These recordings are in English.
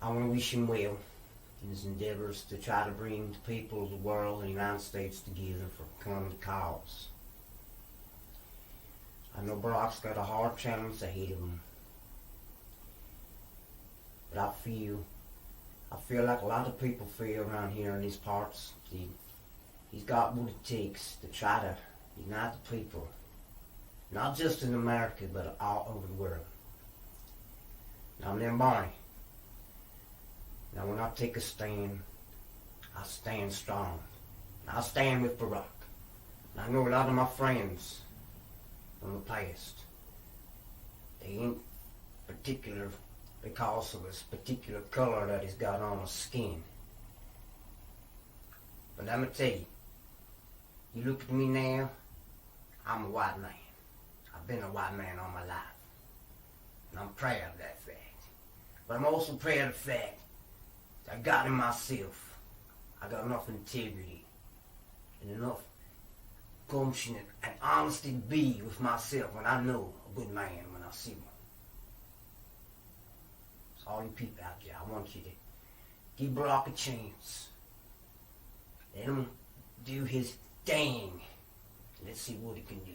I want to wish him well in his endeavors to try to bring the people of the world and the United States together for a common cause. I know Barack's got a hard challenge ahead of him, but I feel like a lot of people feel around here in these parts. He's got what it takes to try to unite the people, not just in America, but all over the world. Now, I'm named Barney. Now, when I take a stand, I stand strong. I stand with Barack. And I know a lot of my friends from the past, they ain't particular because of this particular color that he's got on his skin. But let me tell you, you look at me now, I'm a white man. I've been a white man all my life. And I'm proud of that fact. But I'm also proud of the fact that I got in myself. I got enough integrity and enough gumption and honesty to be with myself when I know a good man when I see one. So all you people out there, I want you to give Barack a chance. Let him do his thing. Let's see what he can do.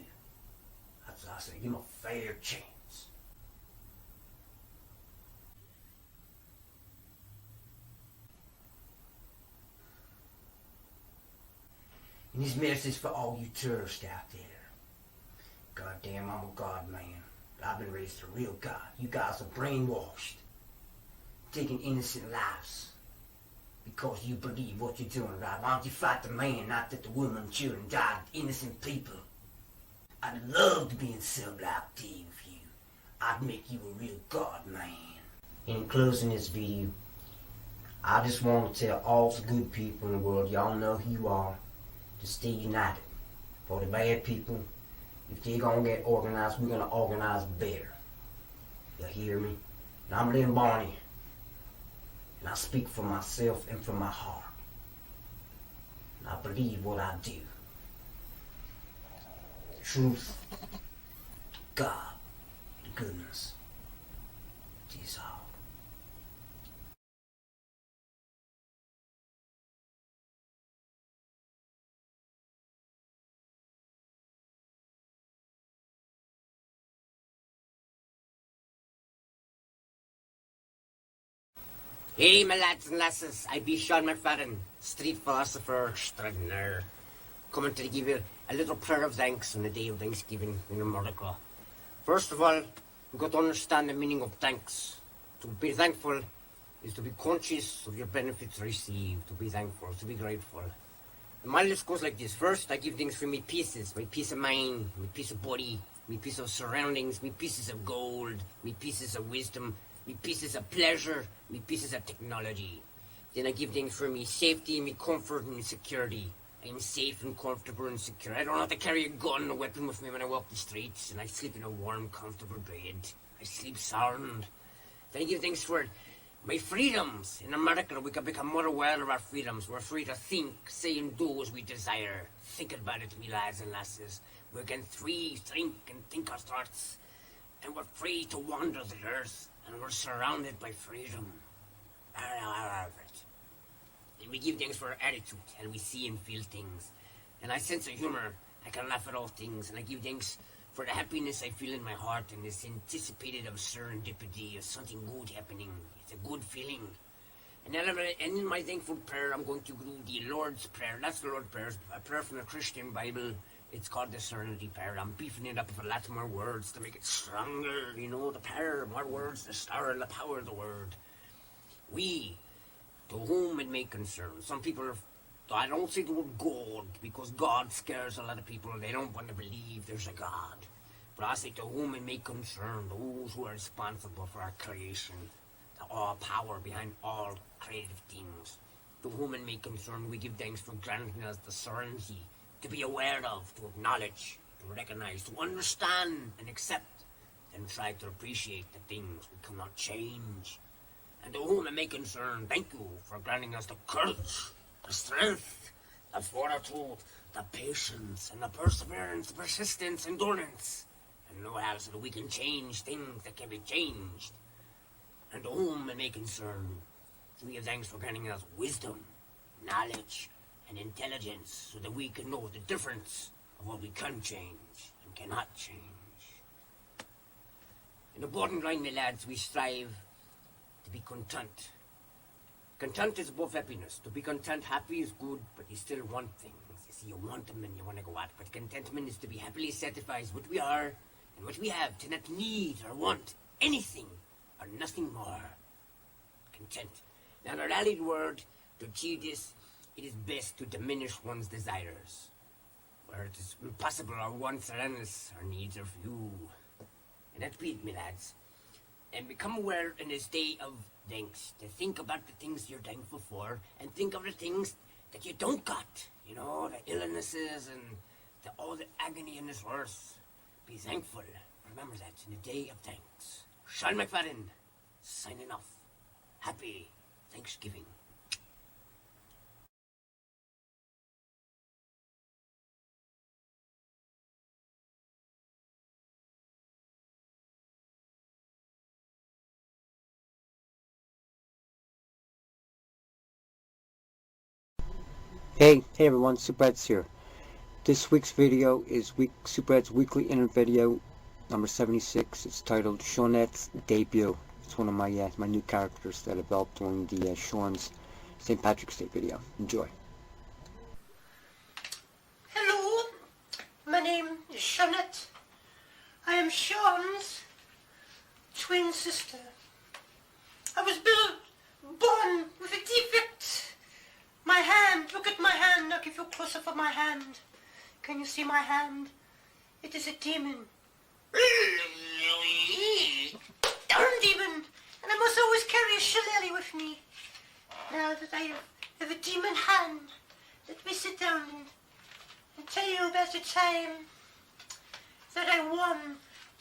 That's what I say. Give him a fair chance. And this message for all you tourists out there. Goddamn, I'm a God man. But I've been raised a real God. You guys are brainwashed. Taking innocent lives. Because you believe what you're doing, right? Why don't you fight the man, not that the women and children died, innocent people? I'd love to be in cell block tea with you. I'd make you a real God man. In closing this video, I just want to tell all the good people in the world, y'all know who you are, to stay united. For the bad people, if they're gonna get organized, we're gonna organize better. You hear me? And I'm Lynn Barney. And I speak from myself and from my heart. And I believe what I do. Truth, God, and goodness. Peace out. Hey, my lads and lasses, I be Sean McFadden, street philosopher extraordinaire, coming to give you a little prayer of thanks on the day of Thanksgiving in America. First of all, you've got to understand the meaning of thanks. To be thankful is to be conscious of your benefits received, to be thankful, to be grateful. And my list goes like this. First, I give thanks for my pieces, my peace of mind, my peace of body, my piece of surroundings, my pieces of gold, my pieces of wisdom, me pieces of pleasure, me pieces of technology. Then I give thanks for me safety, me comfort, and me security. I am safe and comfortable and secure. I don't have to carry a gun or weapon with me when I walk the streets, and I sleep in a warm, comfortable bed. I sleep sound. Then I give thanks for my freedoms. In America, we can become more aware of our freedoms. We're free to think, say, and do as we desire. Think about it, me lads and lasses. We can think and think our thoughts. And we're free to wander the earth. And we're surrounded by freedom. And we give thanks for our attitude, and we see and feel things. And I sense of humor, I can laugh at all things, and I give thanks for the happiness I feel in my heart, and this anticipated of serendipity, of something good happening. It's a good feeling. And then in my thankful prayer, I'm going to do the Lord's Prayer. That's the Lord's Prayer, a prayer from the Christian Bible. It's called the Serenity Prayer. I'm beefing it up with a lot more words to make it stronger. You know, the prayer, more words, the star and the power of the word. We, to whom it may concern. Some people I don't say the word God, because God scares a lot of people. They don't want to believe there's a God. But I say to whom it may concern, those who are responsible for our creation, the all power behind all creative things. To whom it may concern, we give thanks for granting us the serenity to be aware of, to acknowledge, to recognize, to understand and accept, and try to appreciate the things we cannot change. And to whom it may concern, thank you for granting us the courage, the strength, the fortitude, the patience, and the perseverance, persistence, endurance, and know so that we can change things that can be changed. And to whom it may concern, to give thanks for granting us wisdom, knowledge, and intelligence so that we can know the difference of what we can change and cannot change. In the bottom line, my lads, we strive to be content. Content is above happiness. To be content, happy is good, but you still want things. You see, you want them and you want to go out. But contentment is to be happily satisfied with what we are and what we have, to not need or want anything or nothing more. Content. Now, the rallied word, to achieve this, it is best to diminish one's desires. Where it is impossible, our wants are endless, our needs are few. And that's it, my lads. And become aware in this day of thanks, to think about the things you're thankful for, and think of the things that you don't got. You know, the illnesses and all the agony in this earth. Be thankful. Remember that in the day of thanks. Sean McFadden, signing off. Happy Thanksgiving. Hey everyone, Superheads here. This week's video is Superheads Weekly Internet Video number 76. It's titled Seanette's Debut. It's one of my new characters that I developed during the Sean's St. Patrick's Day video. Enjoy. Hello, my name is Seanette. I am Sean's twin sister. I was born with a defect. My hand, look at my hand, I'll give you a close-up of my hand. Can you see my hand? It is a demon. Darn demon! And I must always carry a shillelagh with me. Now that I have a demon hand, let me sit down and tell you about the time that I won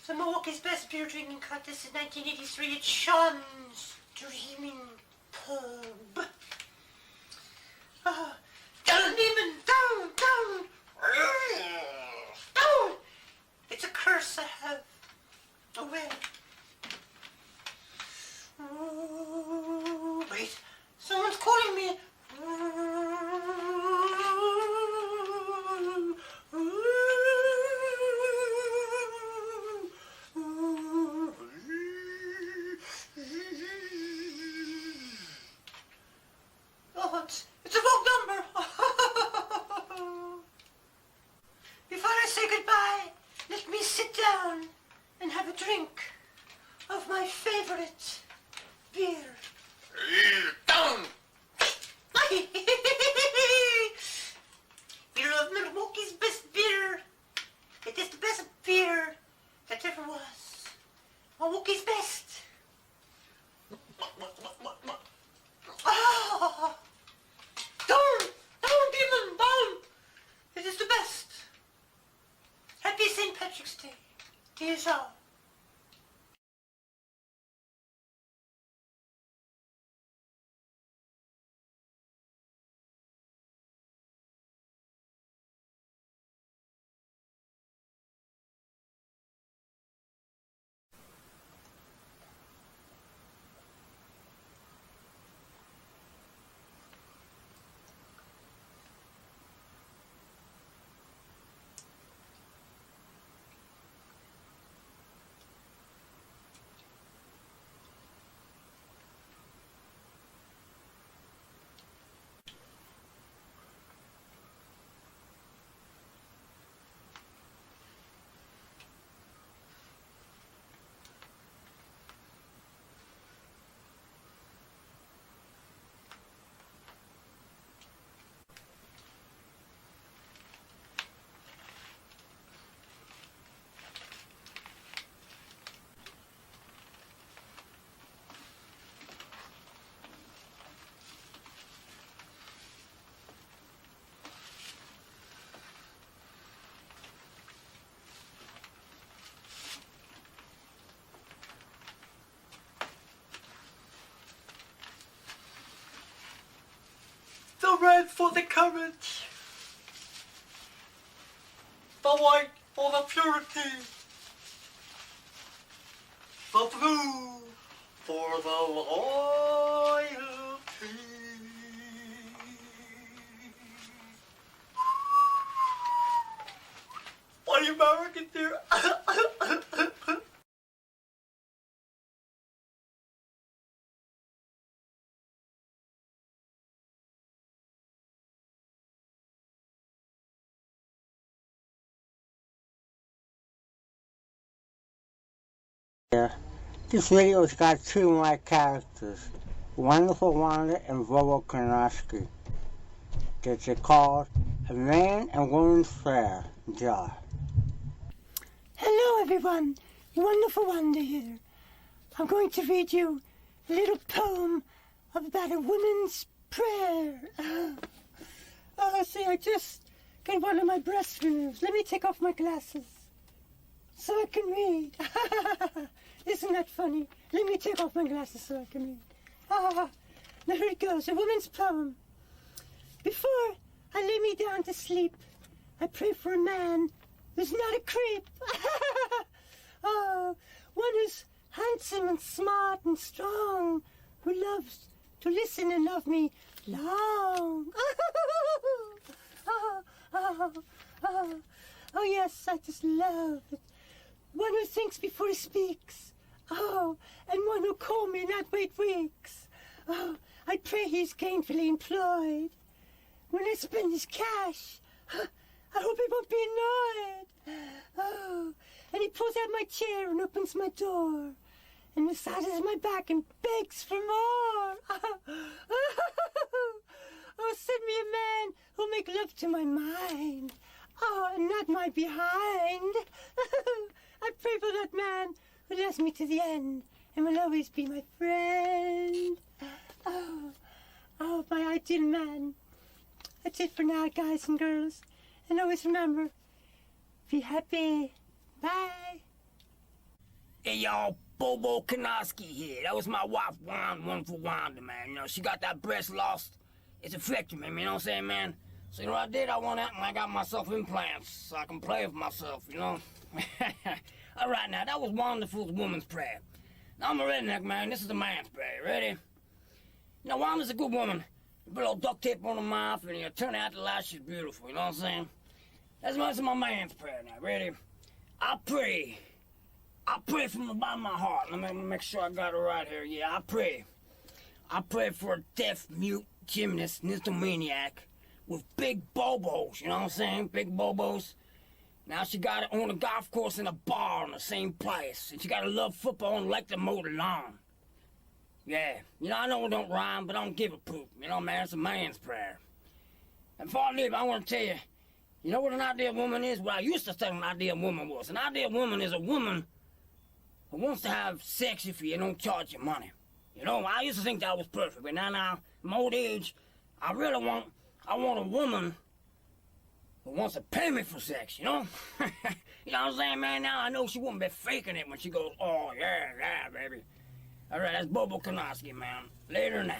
the Milwaukee's Best Beer Drinking Contest in 1983 at Sean's Dreaming Pub. Down, demon! Down! Down! Down! It's a curse I have. Away. Wait, someone's calling me. Oh, it's a wrong number. Before I say goodbye, let me sit down and have a drink of my favorite beer. Down! We love Milwaukee's best beer. It is the best beer that ever was. Milwaukee's best. Ah! Down! Down, demon! Down! It is the best. Happy St. Patrick's Day. Dear Jean. The red for the courage, the white for the purity, the blue for the loyalty. working through. This video's got two of my characters, Wonderful Wanda and Bobo Konoski. It's called A Man and Woman's Prayer. Enjoy. Hello everyone, Wonderful Wanda here. I'm going to read you a little poem about a woman's prayer. See, I just got one of my breasts removed. Let me take off my glasses so I can read. Isn't that funny? Let me take off my glasses so I can read. Now here it goes, a woman's poem. Before I lay me down to sleep, I pray for a man who's not a creep. Oh, one who's handsome and smart and strong, who loves to listen and love me long. Oh, yes, I just love it. One who thinks before he speaks. Oh, and one who'll call me and not wait weeks. Oh, I pray he's gainfully employed. When I spend his cash, I hope he won't be annoyed. Oh, and he pulls out my chair and opens my door and massages my back and begs for more. Oh, send me a man who'll make love to my mind. Oh, and not my behind. I pray for that man who loves me to the end and will always be my friend. Oh, my ideal man. That's it for now, guys and girls. And always remember, be happy. Bye. Hey, y'all, Bobo Konoski here. That was my wife, Wonderful Wanda, man. You know, she got that breast lost. It's affecting me, you know what I'm saying, man? So, you know what I did? I went out and I got myself implants so I can play with myself, you know? All right, now, that was Wonderful's woman's prayer. Now, I'm a redneck, man. This is a man's prayer. Ready? You know, Wanda's a good woman. You put a little duct tape on her mouth and you turn out the light, she's beautiful, you know what I'm saying? That's my man's prayer now. Ready? I pray from the bottom of my heart. Let me make sure I got it right here. Yeah, I pray. I pray for a deaf, mute, gymnast, nymphomaniac with big bobos, you know what I'm saying? Big bobos. Now she got it on a golf course and a bar in the same place. And she got to love football and like to mow the lawn. Yeah, you know, I know it don't rhyme, but I don't give a poop. You know, man, it's a man's prayer. And before I leave, I want to tell you, you know what an ideal woman is? What I used to think an ideal woman was. An ideal woman is a woman who wants to have sex if you don't charge you money. You know, I used to think that was perfect, but now, in my old age, I want a woman who wants to pay me for sex, you know? You know what I'm saying, man? Now I know she wouldn't be faking it when she goes, oh, yeah, baby. All right, that's Bobo Konoski, man. Later now.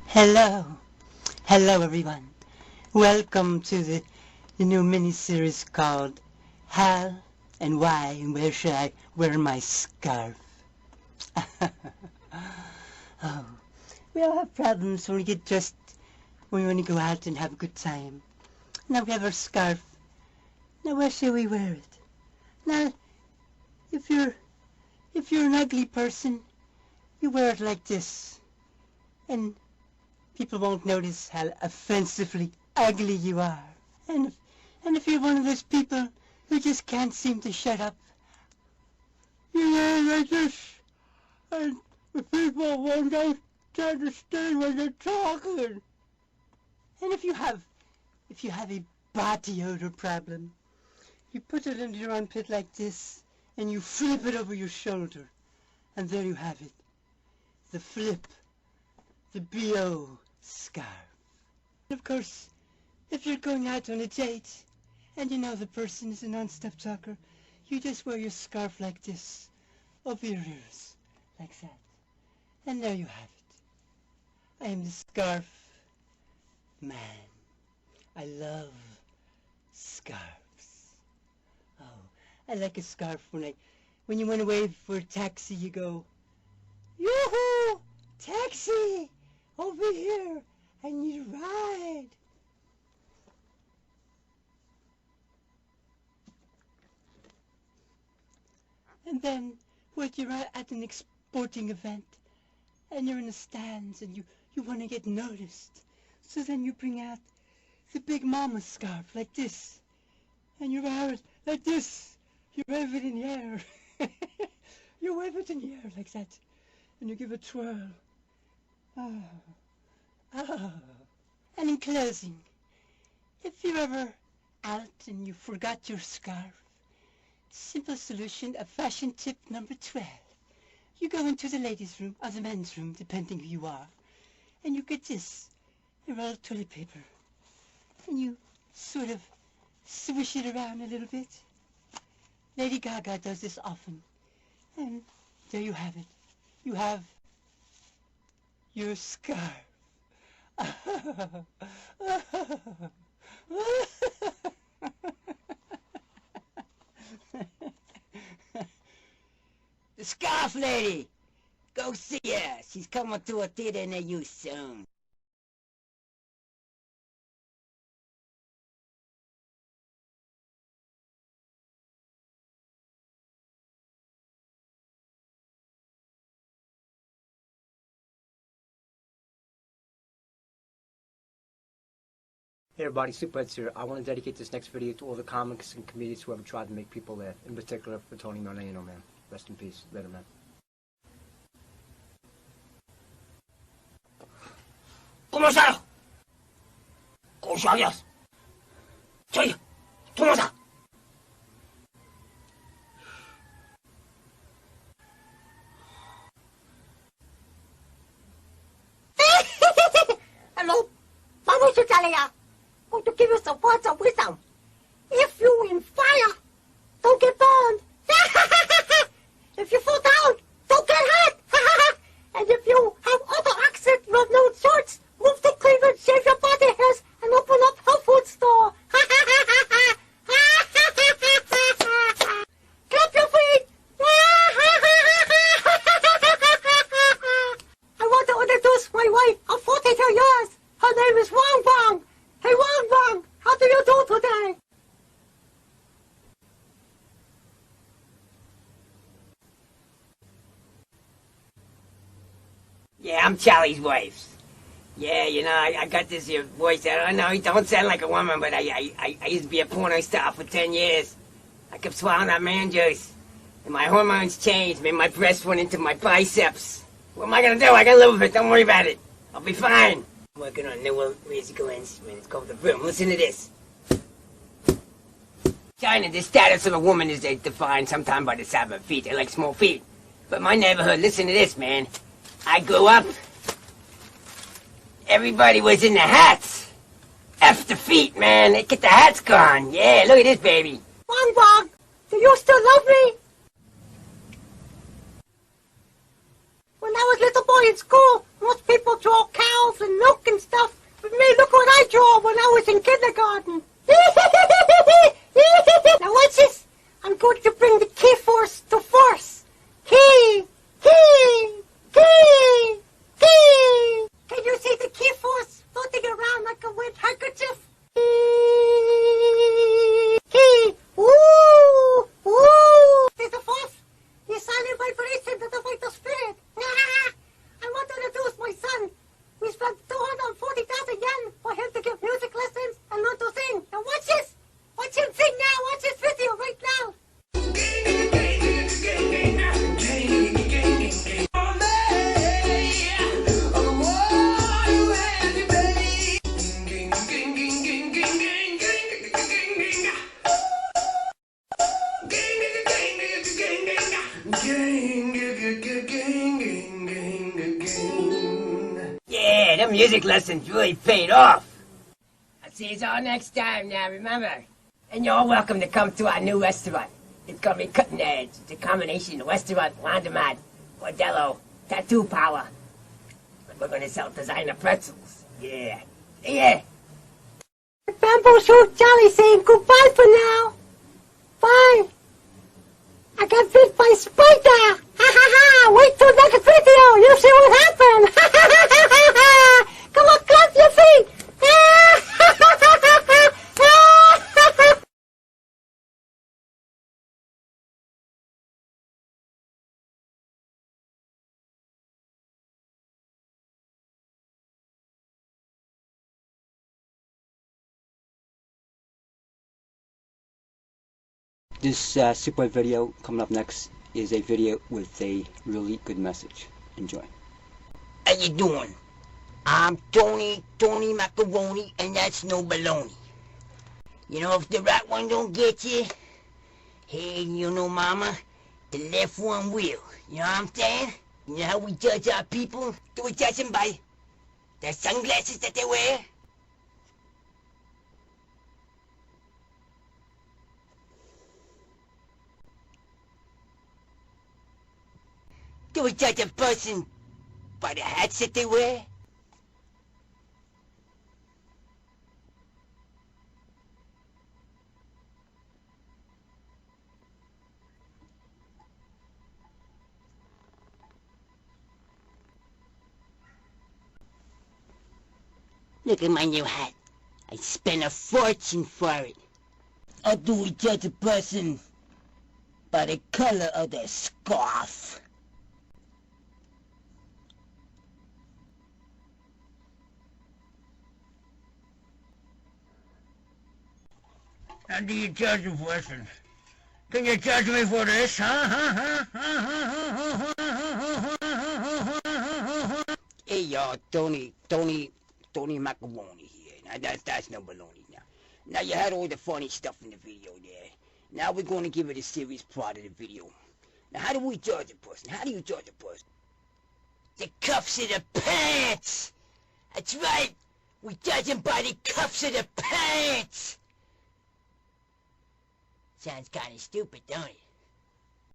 Hello everyone. Welcome to the new mini-series called How and Why and Where Should I Wear My Scarf? Oh, we all have problems when we get dressed, when we want to go out and have a good time. Now we have our scarf. Now where shall we wear it? Now, if you're an ugly person, you wear it like this. And people won't notice how offensively ugly you are. And if you're one of those people who just can't seem to shut up, you wear it like this. And the people won't understand when they're talking. And if you have a body odor problem, you put it under your armpit like this, and you flip it over your shoulder. And there you have it. The flip. The B.O. scarf. Of course, if you're going out on a date, and you know the person is a non-stop talker, you just wear your scarf like this, over your ears, like that. And there you have it. I am the scarf man. I love scarves. I like a scarf when you want to wave for a taxi, you go, yoo-hoo, taxi, over here, I need a ride. And then, when you're at an sporting event, and you're in the stands, and you want to get noticed, so then you bring out the big mama scarf, like this, and you wear it like this, you wave it in the air, you wave it in the air like that, and you give a twirl. Ah, ah. And in closing, if you're ever out and you forgot your scarf, simple solution of fashion tip number 12. You go into the ladies' room or the men's room, depending who you are, and you get this, a roll of toilet paper, and you sort of swish it around a little bit. Lady Gaga does this often, and there you have it. You have your scarf. The Scarf Lady! Go see her. She's coming to a theater near you soon. Hey everybody, Superheads here. I want to dedicate this next video to all the comics and comedians who have tried to make people laugh, in particular for Tony Moreno, man. Rest in peace. Later, man. ¿Cómo ¿Cómo sabías? Soy Tomosa. Hello, Vamos, Italia. Going to give you some words of wisdom. If you in fire, don't get burned. If you fall down, don't get hurt. And if you have other accident, you have no choice. Move to Cleveland, shave your body hairs, and open up health food store. Clap your feet. I want to introduce my wife of 42 years. Her name is Wong Wong. Hey Wong Wong, how do you do today? Yeah, I'm Charlie's wife. Yeah, you know, I got this here voice. I don't know, it don't sound like a woman, but I used to be a porno star for 10 years. I kept swallowing that man juice. And my hormones changed, man. My breast went into my biceps. What am I gonna do? I gotta live with it. Don't worry about it. I'll be fine. I'm working on a new musical instrument. It's called the broom. Listen to this. China, the status of a woman is defined sometime by the size of her feet. They like small feet. But my neighborhood, listen to this, man. I grew up, everybody was in the hats. F the feet, man. They get the hats gone. Yeah, look at this, baby. Wong Wong, do you still love me? When I was a little boy in school, most people draw cows and milk and stuff. But me, look what I draw when I was in kindergarten. Now watch this. I'm going to bring the key force to force. Key, key, key, key. Can you see the key force floating around like a wet handkerchief? Key, woo, woo. There's a force. The silent vibration of the vital spirit. I want to introduce my son. We spent 240,000 yen for him to give music lessons and learn to sing. Now watch this. Watch him sing now. Watch this video right now. Yeah, them music lessons really paid off. I'll see you all next time now, remember? And you're all welcome to come to our new restaurant. It's gonna be cutting edge. It's a combination of restaurant, laundromat, bordello, tattoo parlor. And we're gonna sell designer pretzels. Yeah. Yeah. Bamboo Shoot Charlie saying goodbye for now. Bye. I got bit by a spider! Ha ha ha! Wait till next video! You'll see what happened! Ha ha ha ha ha! Come on, clap your feet! Ha ha ha ha ha! This Super Ed video coming up next is a video with a really good message. Enjoy. How you doing? I'm Tony Macaroni, and that's no baloney. You know, if the right one don't get you, hey, you know, mama, the left one will. You know what I'm saying? You know how we judge our people? Do we judge them by the sunglasses that they wear? Do we judge a person by the hats that they wear? Look at my new hat. I spent a fortune for it. Or do we judge a person by the color of their scarf? How do you judge a person? Can you judge me for this, huh? Hey, y'all, Tony Macaroni here. Now, that's no baloney now. Now, you had all the funny stuff in the video there. Now, we're going to give it a serious part of the video. Now, how do we judge a person? How do you judge a person? The cuffs of the pants! That's right! We judge them by the cuffs of the pants! Sounds kind of stupid, don't it?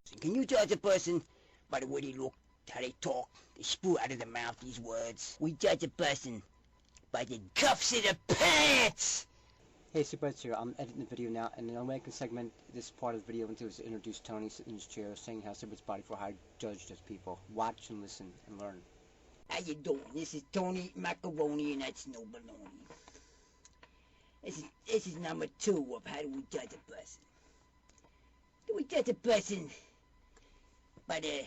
So can you judge a person by the way they look, how they talk, they spew out of their mouth these words? We judge a person by the cuffs of the pants! Hey, Super Ed's here. I'm editing the video now, and I'm going to segment this part of the video into is to introduce Tony sitting in his chair, saying how Super Ed's body for how to judge those people. Watch and listen and learn. How you doing? This is Tony Macaroni, and that's no baloney. This is number 2 of how do we judge a person. Do we judge a person by the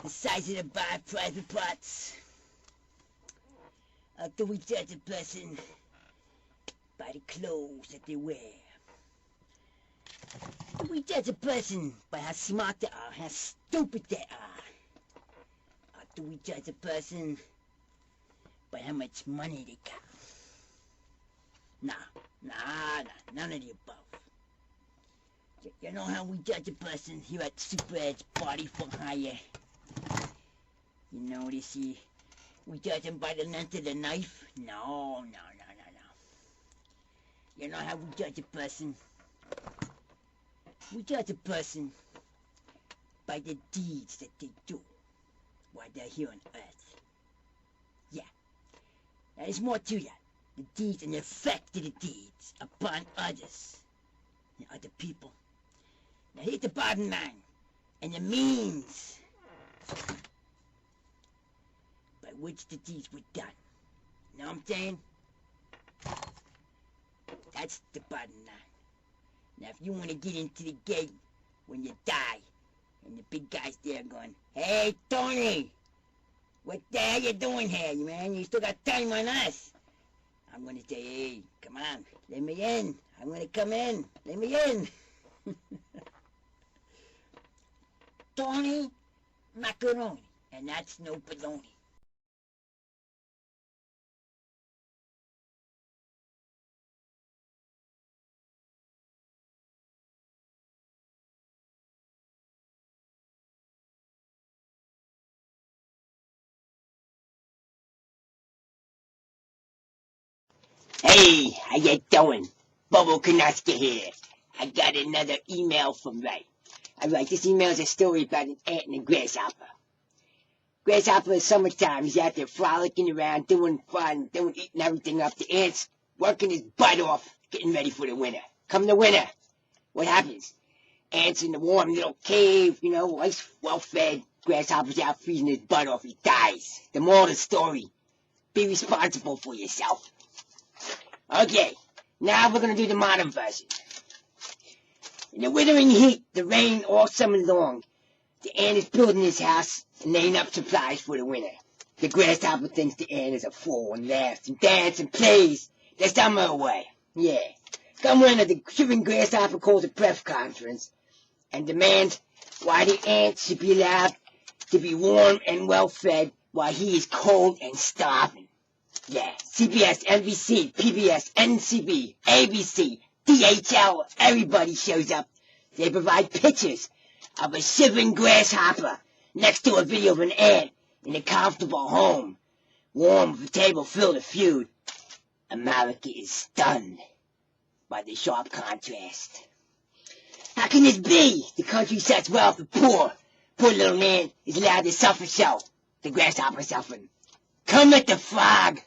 size of the private parts? Or do we judge a person by the clothes that they wear? Do we judge a person by how smart they are, how stupid they are? Or do we judge a person by how much money they got? Nah, none of the above. You know how we judge a person here at Super Ed's Body for Hire? You know this here? We judge them by the length of the knife? No. You know how we judge a person? We judge a person by the deeds that they do while they're here on Earth. Yeah. Now there's more to that. The deeds and the effect of the deeds upon others and other people. Now here's the bottom line, and the means by which the deeds were done. Know what I'm saying? That's the bottom line. Now if you want to get into the gate when you die, and the big guy's there going, "Hey Tony, what the hell you doing here, man? You still got time on us." I'm gonna say, "Hey, come on, let me in. I'm gonna come in. Let me in." Tony Macaroni, and that's no baloney. Hey, how you doing? Bobo Kanoska here. I got another email from Ray. Alright, this email is a story about an ant and a grasshopper. Grasshopper in summertime, he's out there frolicking around, doing fun, eating everything up. The ant's working his butt off, getting ready for the winter. Come the winter, what happens? ants in the warm little cave, you know, nice, well-fed. Grasshopper's out freezing his butt off, he dies. The moral of the story, be responsible for yourself. Okay, now we're gonna do the modern version. In the withering heat, the rain all summer long, the ant is building his house and laying up supplies for the winter. The grasshopper thinks the ant is a fool and laughs and dances and plays the summer away. Yeah. Come winter, the shivering grasshopper calls a press conference and demands why the ant should be allowed to be warm and well-fed while he is cold and starving. Yeah, CBS, NBC, PBS, NCB, ABC, DHL, everybody shows up. They provide pictures of a shivering grasshopper next to a video of an ant in a comfortable home, warm with a table filled with food. America is stunned by the sharp contrast. How can this be? The country sets well for poor. Poor little ant is allowed to suffer so. The grasshopper suffering. Kermit the Frog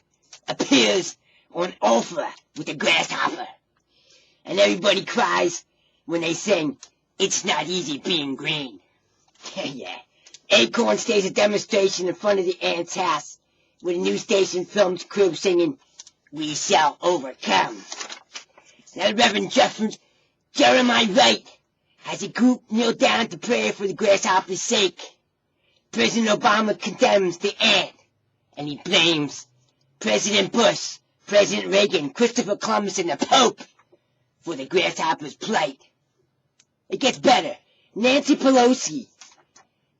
appears on Oprah with the grasshopper. And everybody cries when they sing, "It's not easy being green." Yeah. Acorn stays a demonstration in front of the ant's house, where the news station films crew singing, "We shall overcome." Now Reverend Jeremiah Wright has a group kneel down to pray for the grasshopper's sake. President Obama condemns the ant, and he blames President Bush, President Reagan, Christopher Columbus, and the Pope for the grasshopper's plight. It gets better. Nancy Pelosi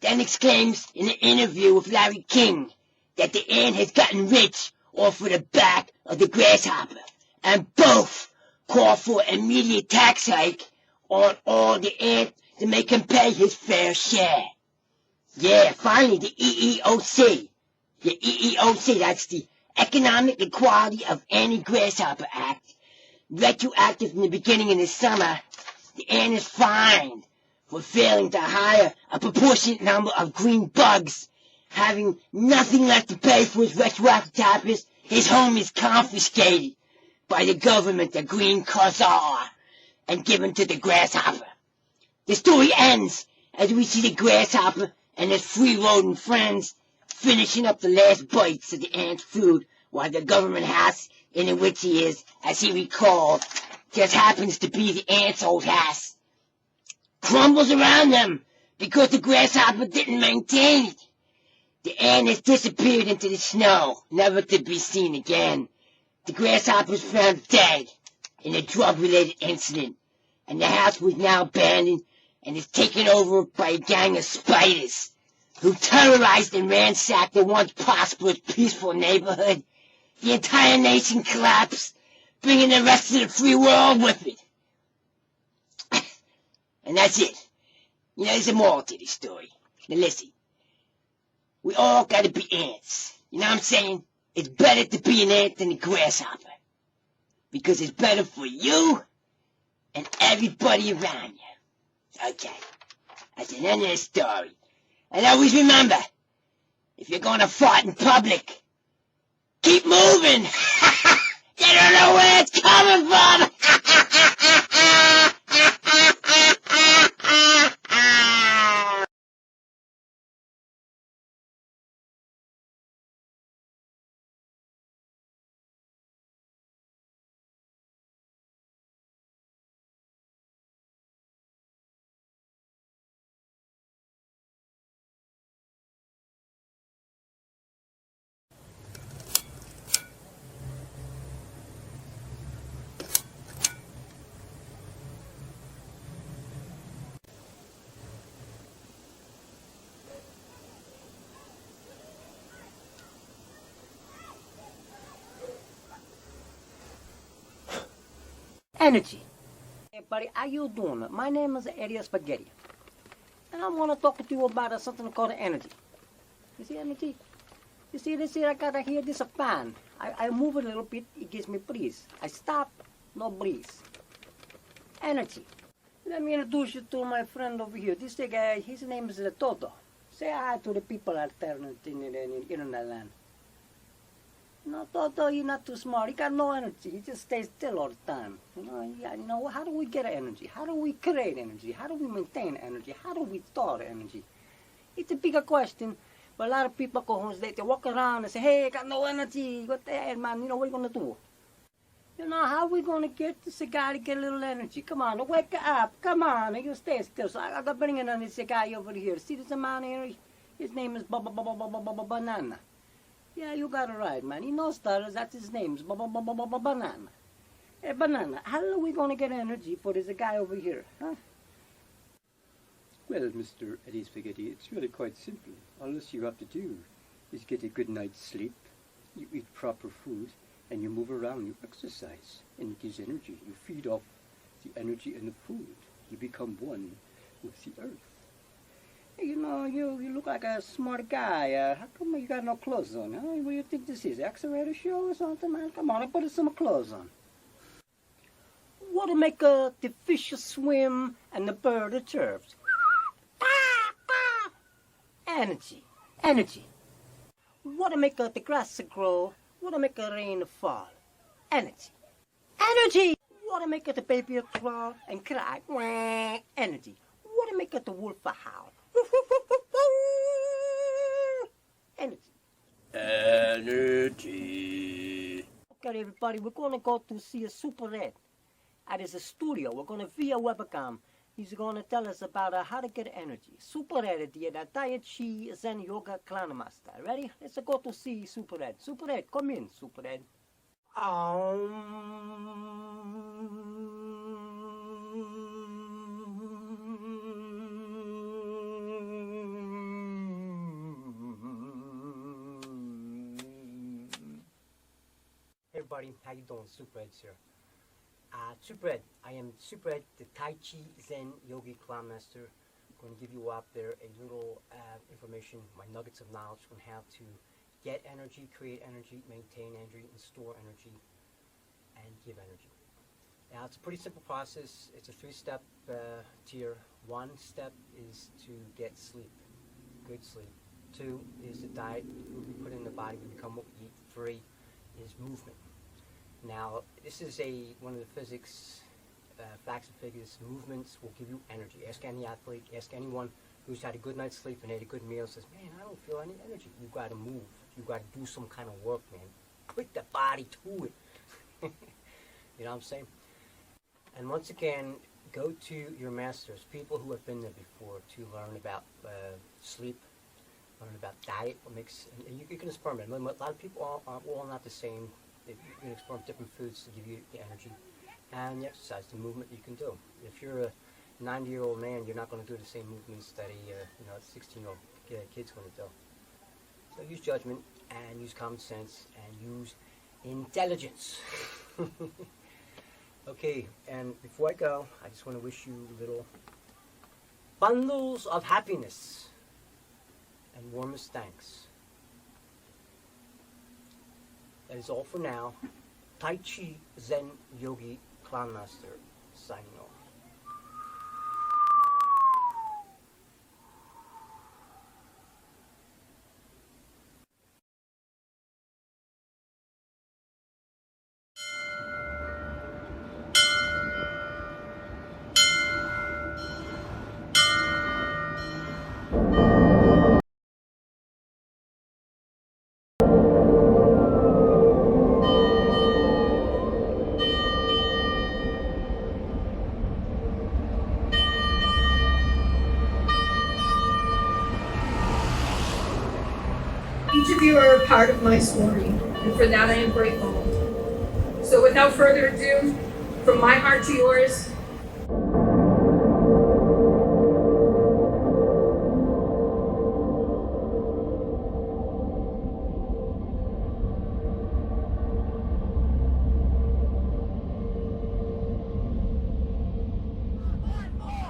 then exclaims in an interview with Larry King that the ant has gotten rich off of the back of the grasshopper, and both call for an immediate tax hike on all the ant to make him pay his fair share. Yeah, finally, the EEOC. The EEOC, that's the Economic Equality of Anti-Grasshopper Act, retroactive from the beginning of the summer. The ant is fined for failing to hire a proportionate number of green bugs. Having nothing left to pay for his retroactive taxes, his home is confiscated by the government, the Green Khazar, and given to the grasshopper. The story ends as we see the grasshopper and his free-rodent friends finishing up the last bites of the ant's food, while the government house in which he is, as he recalled, just happens to be the ant's old house, crumbles around them because the grasshopper didn't maintain it. The ant has disappeared into the snow, never to be seen again. The grasshopper was found dead in a drug-related incident, and the house was now abandoned and is taken over by a gang of spiders who terrorized and ransacked the once prosperous, peaceful neighborhood. The entire nation collapsed, bringing the rest of the free world with it. And that's it. You know, there's a moral to this story. Now listen, we all gotta be ants. You know what I'm saying? It's better to be an ant than a grasshopper, because it's better for you and everybody around you. Okay, that's the end of the story. And always remember, if you're gonna fart in public, keep moving! You don't know where it's coming from! Energy. Hey buddy, how you doing? My name is Eddie Spaghetti, and I want to talk to you about something called energy. You see energy? You see this here, I got here, this a fan. I move it a little bit, it gives me breeze. I stop, no breeze. Energy. Let me introduce you to my friend over here. This guy, his name is Toto. Say hi to the people out there in internet land. Though you're not too smart, he got no energy. He just stays still all the time. How do we get energy? How do we create energy? How do we maintain energy? How do we store energy? It's a bigger question. But a lot of people go home, they walk around and say, hey, I got no energy. What the hell, man? What are you going to do? How are we going to get this guy to get a little energy? Come on, wake up. Come on, you stay still. So I got to bring in this guy over here. See this man here? His name is Banana. Yeah, you got it right, man. He knows that. That's his name. It's Banana. Hey, Banana, how are we going to get energy for this guy over here, huh? Well, Mr. Eddie Spaghetti, it's really quite simple. All you have to do is get a good night's sleep, you eat proper food, and you move around, you exercise, and it gives energy. You feed off the energy in the food. You become one with the earth. Hey, you look like a smart guy. How come you got no clothes on, huh? What do you think this is, X-Rated show or something, man? Come on, I put some clothes on. What to make the fish swim and the bird chirps? Energy. What to make the grass grow? What to make the rain fall? Energy. What to make the baby crawl and cry? Energy. What to make the wolf howl? Energy. Okay, everybody, we're going to go to see a Super Ed at his studio. We're going to via webcam. He's going to tell us about how to get energy. Super Ed, the Tai Chi Zen Yoga Clan Master. Ready? Let's go to see Super Ed. Super Ed, come in, Super Ed. Hey everybody, how you doing? Super Ed's here. Super Ed, I am Super Ed, the Tai Chi Zen Yogi Clan Master. I'm going to give you out there a little information, my nuggets of knowledge on how to get energy, create energy, maintain energy, and store energy, and give energy. Now, it's a pretty simple process. It's a 3-step tier. 1 step is to get sleep, good sleep. 2 is the diet we put in the body, we become what we eat. 3 is movement. Now, this is one of the physics, facts and figures. Movements will give you energy. Ask any athlete, ask anyone who's had a good night's sleep and ate a good meal, says, man, I don't feel any energy. You got to move. You got to do some kind of work, man. Put the body to it. You know what I'm saying? And once again, go to your masters, people who have been there before, to learn about sleep, learn about diet, what makes, and you can experiment. A lot of people are all not the same. You can experiment different foods to give you the energy and the exercise, the movement you can do. If you're a 90-year-old man, you're not going to do the same movements that a 16-year-old kid's going to do. So use judgment and use common sense and use intelligence. Okay, and before I go, I just want to wish you little bundles of happiness and warmest thanks. That is all for now. Tai Chi Zen Yogi Clan Master signing off. Each of you are a part of my story, and for that I am grateful. So without further ado, from my heart to yours,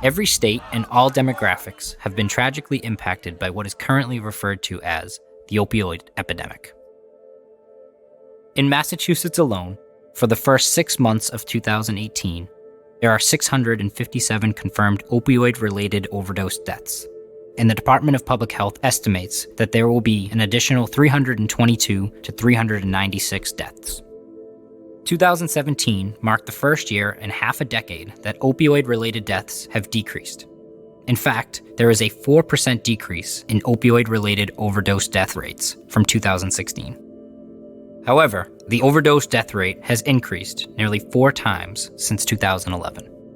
Every state and all demographics have been tragically impacted by what is currently referred to as the opioid epidemic. In Massachusetts alone, for the first 6 months of 2018, there are 657 confirmed opioid-related overdose deaths, and the Department of Public Health estimates that there will be an additional 322 to 396 deaths. 2017 marked the first year in half a decade that opioid-related deaths have decreased. In fact, there is a 4% decrease in opioid-related overdose death rates from 2016. However, the overdose death rate has increased nearly 4 times since 2011.